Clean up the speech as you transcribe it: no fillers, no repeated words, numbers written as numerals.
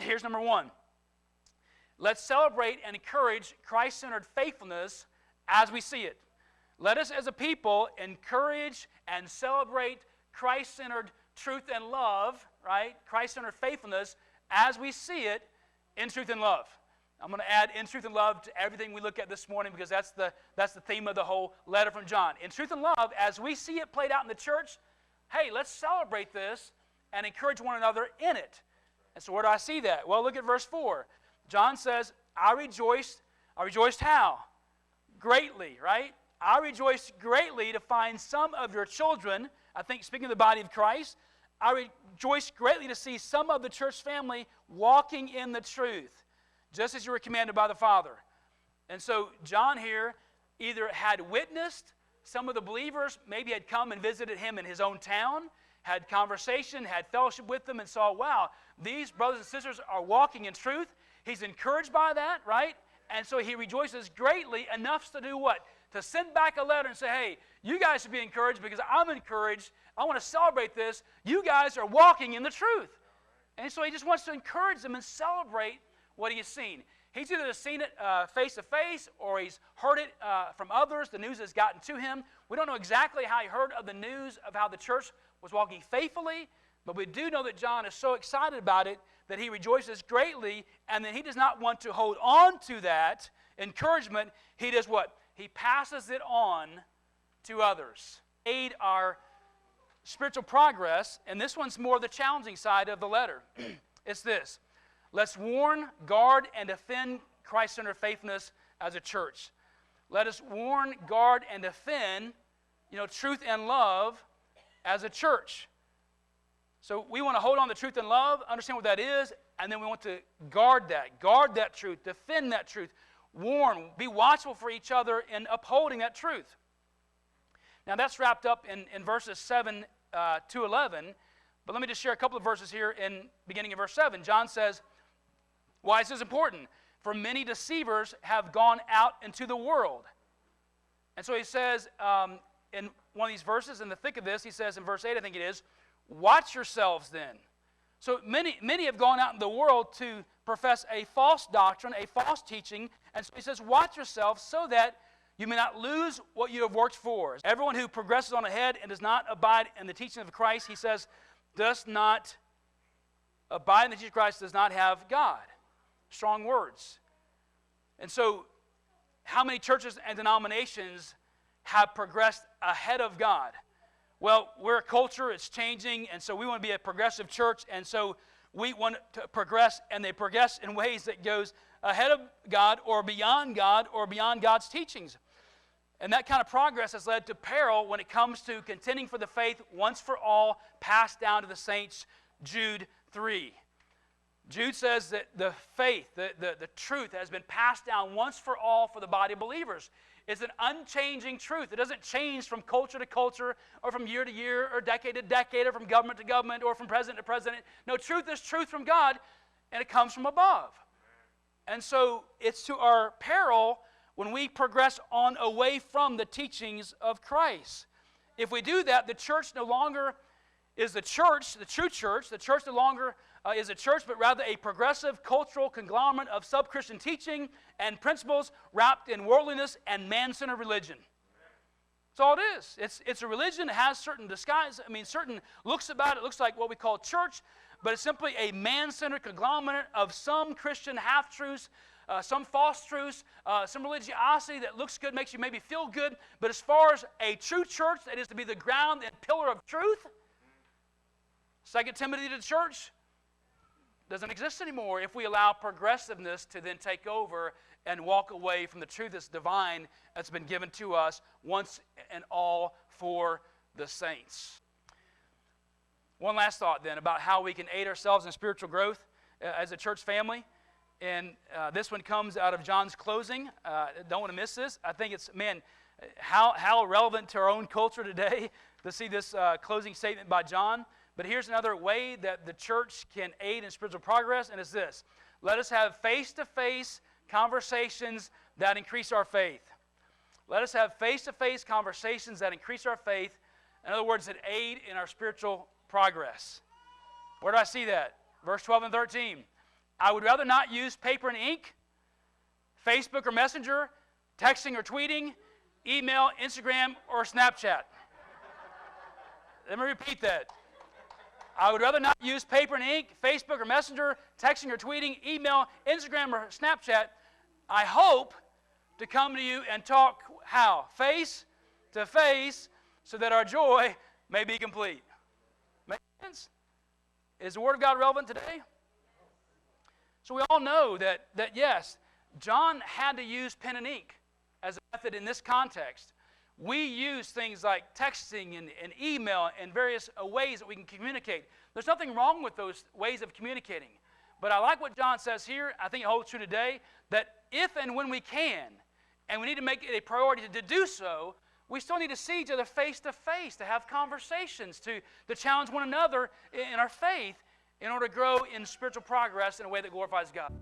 here's number one. Let's celebrate and encourage Christ-centered faithfulness as we see it. Let us as a people encourage and celebrate Christ-centered truth and love, right? Christ-centered faithfulness as we see it in truth and love. I'm going to add in truth and love to everything we look at this morning because that's the theme of the whole letter from John. In truth and love, as we see it played out in the church, hey, let's celebrate this and encourage one another in it. And so where do I see that? Well, look at verse 4. John says, I rejoiced how? Greatly, right? I rejoiced greatly to find some of your children, I think speaking of the body of Christ, I rejoiced greatly to see some of the church family walking in the truth, just as you were commanded by the Father. And so John here either had witnessed some of the believers, maybe had come and visited him in his own town, had conversation, had fellowship with them, and saw, wow, these brothers and sisters are walking in truth. He's encouraged by that, right? And so he rejoices greatly enough to do what? To send back a letter and say, hey, you guys should be encouraged because I'm encouraged. I want to celebrate this. You guys are walking in the truth. And so he just wants to encourage them and celebrate what he has seen. He's either seen it face to face or he's heard it from others. The news has gotten to him. We don't know exactly how he heard of the news of how the church was walking faithfully, but we do know that John is so excited about it that he rejoices greatly, and then he does not want to hold on to that encouragement. He does what? He passes it on to others. Aid our spiritual progress, and this one's more the challenging side of the letter. It's this. Let's warn, guard, and defend Christ-centered faithfulness as a church. Let us warn, guard, and defend, truth and love as a church. So we want to hold on to truth and love, understand what that is, and then we want to guard that truth, defend that truth, warn, be watchful for each other in upholding that truth. Now that's wrapped up in verses 7 to 11, but let me just share a couple of verses here in beginning of verse 7. John says, why is this important? For many deceivers have gone out into the world. And so he says in one of these verses, in the thick of this, he says in verse 8, I think it is, watch yourselves then. So many have gone out in the world to profess a false doctrine, a false teaching, and so he says, watch yourselves so that you may not lose what you have worked for. Everyone who progresses on ahead and does not abide in the teaching of Christ, he says, does not abide in the teaching of Christ, does not have God. Strong words. And so, how many churches and denominations have progressed ahead of God? Well, we're a culture, it's changing, and so we want to be a progressive church, and so we want to progress, and they progress in ways that goes ahead of God or beyond God's teachings. And that kind of progress has led to peril when it comes to contending for the faith once for all, passed down to the saints, Jude 3. Jude says that the faith, the truth has been passed down once for all for the body of believers. It's an unchanging truth. It doesn't change from culture to culture or from year to year or decade to decade or from government to government or from president to president. No, truth is truth from God, and it comes from above. And so it's to our peril when we progress on away from the teachings of Christ. If we do that, the church no longer is the church, the true church. The church no longer is a church, but rather a progressive cultural conglomerate of sub-Christian teaching and principles wrapped in worldliness and man-centered religion. That's all it is. It's a religion. It has certain disguise, certain looks about it. It looks like what we call church, but it's simply a man-centered conglomerate of some Christian half-truths, some false truths, some religiosity that looks good, makes you maybe feel good, but as far as a true church that is to be the ground and pillar of truth, 2 Timothy to the church, doesn't exist anymore if we allow progressiveness to then take over and walk away from the truth that's divine that's been given to us once and all for the saints. One last thought then about how we can aid ourselves in spiritual growth as a church family. And this one comes out of John's closing. Don't want to miss this. I think it's, how relevant to our own culture today to see this closing statement by John. But here's another way that the church can aid in spiritual progress, and it's this. Let us have face-to-face conversations that increase our faith. Let us have face-to-face conversations that increase our faith. In other words, that aid in our spiritual progress. Where do I see that? Verse 12 and 13. I would rather not use paper and ink, Facebook or Messenger, texting or tweeting, email, Instagram, or Snapchat. Let me repeat that. I would rather not use paper and ink, Facebook or Messenger, texting or tweeting, email, Instagram, or Snapchat. I hope to come to you and talk how? Face to face, so that our joy may be complete. Make sense? Is the Word of God relevant today? So we all know that yes, John had to use pen and ink as a method in this context. We use things like texting and email and various ways that we can communicate. There's nothing wrong with those ways of communicating. But I like what John says here. I think it holds true today, that if and when we can, and we need to make it a priority to do so, we still need to see each other face to face, to have conversations, to challenge one another in our faith in order to grow in spiritual progress in a way that glorifies God.